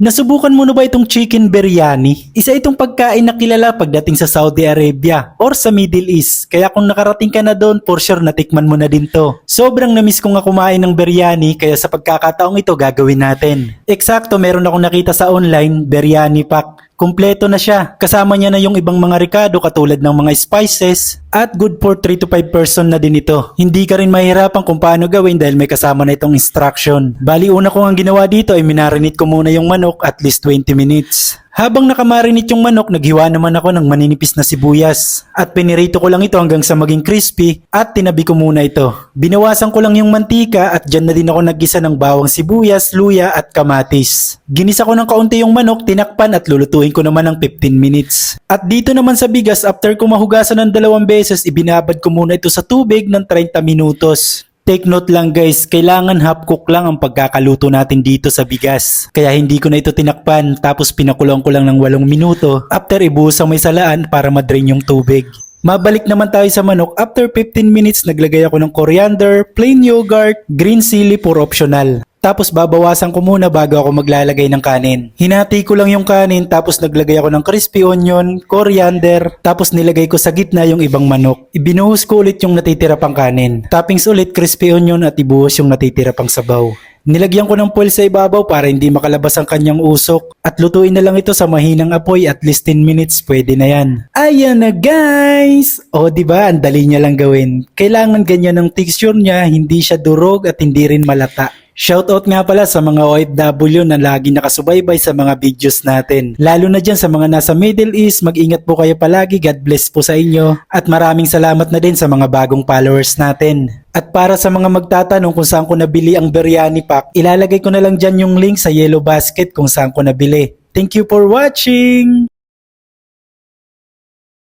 Nasubukan mo na ba itong chicken biryani? Isa itong pagkain na kilala pagdating sa Saudi Arabia or sa Middle East. Kaya kung nakarating ka na doon, for sure natikman mo na din to. Sobrang namiss ko nga kumain ng biryani kaya sa pagkakataong ito gagawin natin. Eksakto, meron akong nakita sa online, biryani pack. Kumpleto na siya. Kasama niya na yung ibang mga ricado katulad ng mga spices at good for 3 to 5 person na din ito. Hindi ka rin mahirapan kung paano gawin dahil may kasama na itong instruction. Bali una ko ang ginawa dito ay minarinate ko muna yung manok at least 20 minutes. Habang nakamarinate yung manok, naghiwa naman ako ng maninipis na sibuyas. At pinirito ko lang ito hanggang sa maging crispy at tinabi ko muna ito. Binawasan ko lang yung mantika at dyan na din ako naggisa ng bawang sibuyas, luya at kamatis. Ginisa ko ng kaunti yung manok, tinakpan at lulutuin ko naman ng 15 minutes. At dito naman sa bigas, after ko mahugasan ng 2 beses, ibinabad ko muna ito sa tubig ng 30 minutos. Take note lang guys, kailangan half cook lang ang pagkakaluto natin dito sa bigas. Kaya hindi ko na ito tinakpan tapos pinakulong ko lang ng 8 minuto after ibuhos ang may salaan para madrain yung tubig. Mabalik naman tayo sa manok. After 15 minutes, naglagay ako ng coriander, plain yogurt, green chili for optional. Tapos babawasan ko muna bago ako maglalagay ng kanin. Hinati ko lang yung kanin tapos naglagay ako ng crispy onion, coriander, tapos nilagay ko sa gitna yung ibang manok. Ibinuhos ko ulit yung natitira pang kanin. Toppings ulit crispy onion at ibuhos yung natitira pang sabaw. Nilagyan ko ng foil sa ibabaw para hindi makalabas ang kanyang usok at lutuin na lang ito sa mahinang apoy at least 10 minutes pwede na yan. Ayan na guys! O diba, ang dali niya lang gawin. Kailangan ganyan ang texture niya, hindi siya durog at hindi rin malata. Shoutout nga pala sa mga OFW na lagi nakasubaybay sa mga videos natin. Lalo na dyan sa mga nasa Middle East, mag-ingat po kayo palagi, God bless po sa inyo. At maraming salamat na din sa mga bagong followers natin. At para sa mga magtatanong kung saan ko nabili ang biryani pack, ilalagay ko na lang dyan yung link sa yellow basket kung saan ko nabili. Thank you for watching!